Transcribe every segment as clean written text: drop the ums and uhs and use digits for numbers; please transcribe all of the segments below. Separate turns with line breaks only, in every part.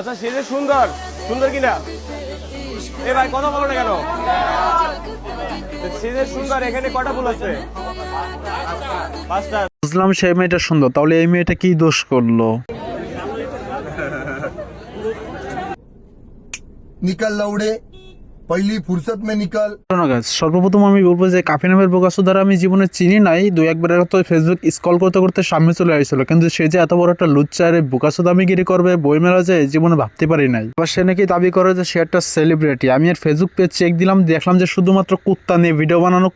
আচ্ছা সে যে সুন্দর সুন্দর কিনা এ ভাই কথা বলো না কেন? সে যে সুন্দর এখানে কটা ফুল আছে? পাঁচটা।
বুঝলাম সেই মেয়েটা সুন্দর, তাহলে এই মেয়েটা কি দোষ করলো?
निकल लौड़े पहली फुर्सत में निकल।
সর্বপ্রথম আমি বলবো যে কাফি নামের বোকাসো দ্বারা আমি জীবনে চিনি নাই, দুই একবার তো ফেসবুক স্ক্রল করতে করতে সামনে চলে আসছিল, কিন্তু সে যে এত বড় একটা লুচ্চার বোকাসো দামিগিরি করবে বইমেলা যে জীবনে ভাবতে পারি নাই। আবার সে নাকি দাবি করে যে সে একটা সেলিব্রিটি। আমি এর ফেসবুক পেজ চেক দিলাম, দেখলাম যে শুধুমাত্র কুত্তা নিয়ে ভিডিও বানানো,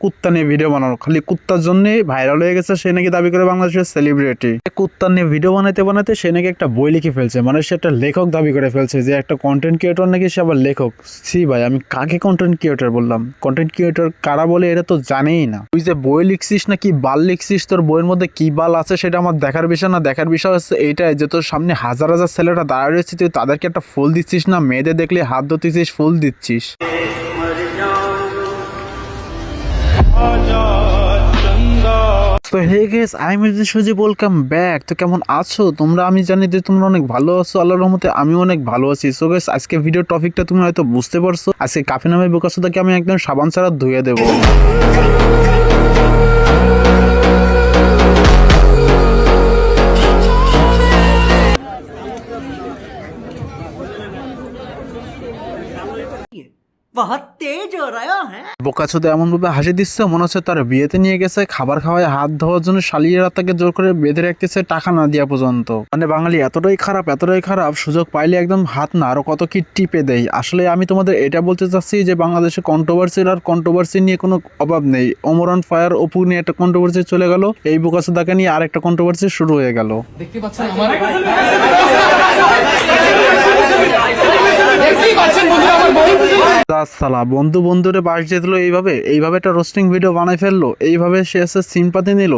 খালি কুত্তার জন্যই ভাইরাল হয়ে গেছে। সে নাকি দাবি করে বাংলাদেশের সেলিব্রিটি। কুত্তা নিয়ে ভিডিও বানাতে সে নাকি একটা বই লিখে ফেলছে, মানে সে একটা লেখক দাবি করে ফেলছে, যে একটা কন্টেন্ট ক্রিয়েটর নাকি সে আবার লেখক। সি ভাই, আমি কাকে কন্টেন্ট ক্রিয়েটর বললাম? কন্টেন্ট ক্রিয়েটর কারা বলে এটা তো জানেই না। তুই যে বই লিখছিস না কি বাল লিখছিস, তোর বইয়ের মধ্যে কি বাল আছে সেটা আমার দেখার বিষয় না। দেখার বিষয় হচ্ছে এইটাই যে তোর সামনে হাজার হাজার ছেলেরা দাঁড়িয়ে রয়েছে, তুই তাদেরকে একটা ফুল দিচ্ছিস না? মেয়েদের দেখলে হাত ধরতেছিস, ফুল দিচ্ছিস। তো hey guys, I Mirza Sujib, welcome back. তো কেমন আছো তোমরা? আমি জানি যে তোমরা অনেক ভালো আছো, আল্লাহর রহমতে আমি অনেক ভালো আছি। সো গেস, আজকে ভিডিও টপিকটা তুমি হয়তো বুঝতে পারছো। আজকে কাফি নামের বোকাসোদাকে আমি একদম সাবান ছাড়া ধুয়ে দেবো।
बहुत तेज हो रहा है।
বোকাচোদা এমন ভাবে হাসি দিচ্ছে মনে হচ্ছে তার বিয়েতে নিয়ে গেছে, খাবার খাওয়ায় হাত ধোয়ার জন্য শালিয়েরা তাকে জোর করে বেঁধে রাখতেছে টাকা না দেওয়া পর্যন্ত। মানে বাঙালি এতটাই খারাপ, সুযোগ পাইলে একদম হাত না আরো কত কি টিপে দেয়। আসলে আমি তোমাদের এটা বলতে চাচ্ছি যে বাংলাদেশে কন্ট্রোভার্সি নিয়ে কোনো অভাব নেই। ওমরান ফায়ার অপু নিয়ে একটা কন্ট্রোভার্সি চলে গেল, এই বোকাচোদাকে নিয়ে আরেকটা কন্ট্রোভার্সি শুরু হয়ে গেল।
দেখতে পাচ্ছেন আমার দেখতেই পাচ্ছেন বন্ধুরা, আমার
সালা বন্ধুরে বাস দিয়ে দিল এইভাবে একটা রোস্টিং ভিডিও বানাই ফেললো, এইভাবে সে এসে সিম্পাতি নিল।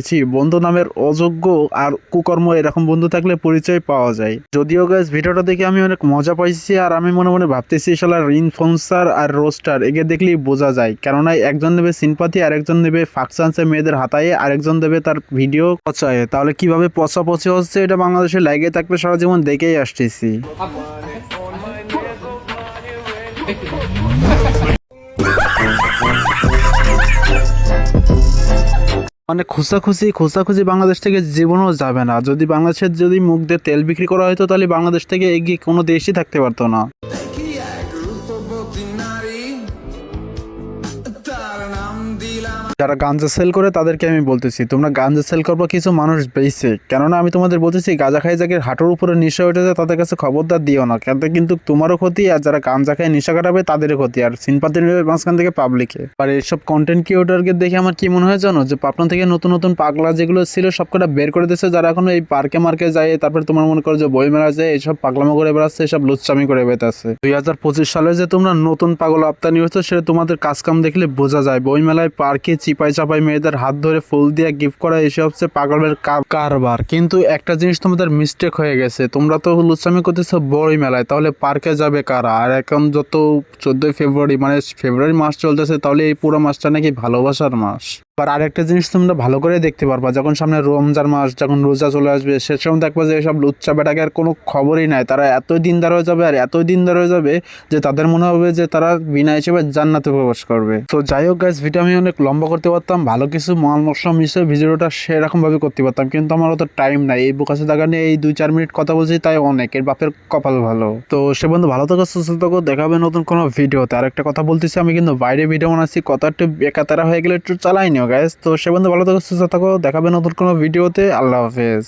ছি বন্ধু নামের অযোগ্য আর কুকর্ম এরকম বন্ধু থাকলে পরিচয় পাওয়া যায়। যদিও গাইস ভিডিওটা দেখে আমি অনেক মজা পাইছি, আর আমি মনে মনে ভাবতেছি শালা ইনফ্লুয়েন্সার আর রোস্টার একে দেখলেই বোঝা যায়, কেননা একজন নেবে সিম্পাতি আর একজন নেবে ফাকশানসে মেয়েদের হাতায়ে, আরেকজন দেবে তার ভিডিও পচায়। তাহলে কিভাবে পচি হচ্ছে এটা বাংলাদেশে লাগে থাকবে সারা জীবন দেখেই আসতেছি। মানে খোঁচাখুচি বাংলাদেশ থেকে জীবনও যাবে না। যদি বাংলাদেশের যদি মুখ দিয়ে তেল বিক্রি করা হতো তাহলে বাংলাদেশ থেকে এগিয়ে কোনো দেশই থাকতে পারতো না। যারা গাঞ্জা সেল করে তাদেরকে আমি বলতেছি, তোমরা গাঞ্জা সেল করবো কিছু মানুষ বেইছে, কেননা আমি তোমাদের বলতেছি গাঁজা খাই যাকে হাঁটুর উপরে নেশা উঠে যায় তাদের কাছে খবরদার দিও না, কিন্তু তোমারও ক্ষতি, আর যারা গাঞ্জা খায় নেশা কাটাবে তাদেরও ক্ষতি, আর সিনপাতি নেবে মাঝখান থেকে পাবলিকে। আর এইসব কন্টেন্ট ক্রিয়েটরকে দেখে আমার কি মনে হয় জানো, যে পাবনা থেকে নতুন পাগলা যেগুলো ছিল সবকটা বের করে দিচ্ছে, যারা এখন এই পার্কে মার্কে যায়, তারপরে তোমার মনে করো যে বই মেলা যায়, এইসব পাগলামো করে বেড়াচ্ছে, এইসব লুচ্চামি করে বেড়াচ্ছে। 2025 সালে যে তোমরা নতুন পাগল আপতানি হচ্ছে সেটা তোমাদের কাজ কাম দেখলে বোঝা যায়। বই মেলায় পার্কে চিপাই চাপাই মেয়েদের হাত ধরে ফুল দিয়ে গিফট করা, এসব হচ্ছে পাগলের কারবার। কিন্তু একটা জিনিস তোমাদের মিস্টেক হয়ে গেছে, তোমরা তো লুচ্চামি করতেছো বই মেলায়, তাহলে পার্কে যাবে কারা? আর এখন যত 14 ফেব্রুয়ারি মানে ফেব্রুয়ারি মাস চলতেছে, তাহলে এই পুরো মাসটা নাকি ভালোবাসার মাস। আর আরেকটা জিনিস তোমরা ভালো করে দেখতে পারবা, যখন সামনে রমজান মাস, যখন রোজা চলে আসবে, সে সময় দেখবা যে এসব লুচ্চা বেটাকে আর কোনো খবরই নাই। তারা এতই দিনদার হয়ে যাবে যে তাদের মনে হবে যে তারা বিনা হিসেবে জান্নাতে প্রবেশ করবে। তো যাই হোক গাইস, ভিডিও আমি অনেক লম্বা করতে পারতাম, ভালো কিছু মাল মশলা মিশে ভিডিওটা সেরকম ভাবে করতে পারতাম, কিন্তু আমার অত টাইম নাই। এই বোকাসে দেখা নিয়ে এই 2-4 মিনিট কথা বলছি, তাই অনেক, এর বাপের কপাল ভালো। তো সে বন্ধু ভালো থাকো, সুস্থ থাকো, দেখাবে নতুন কোনো ভিডিওতে। আর একটা কথা বলতেছি, আমি কিন্তু বাইরে ভিডিও বানাচ্ছি, কথা একটু বেকাতারা হয়ে গেলে একটু চালাই নিও গাইস। তো সে বন্ধু ভালো থাকো, সুস্থ থাকো, দেখাবে নতুন কোনো ভিডিওতে। আল্লাহ হাফেজ।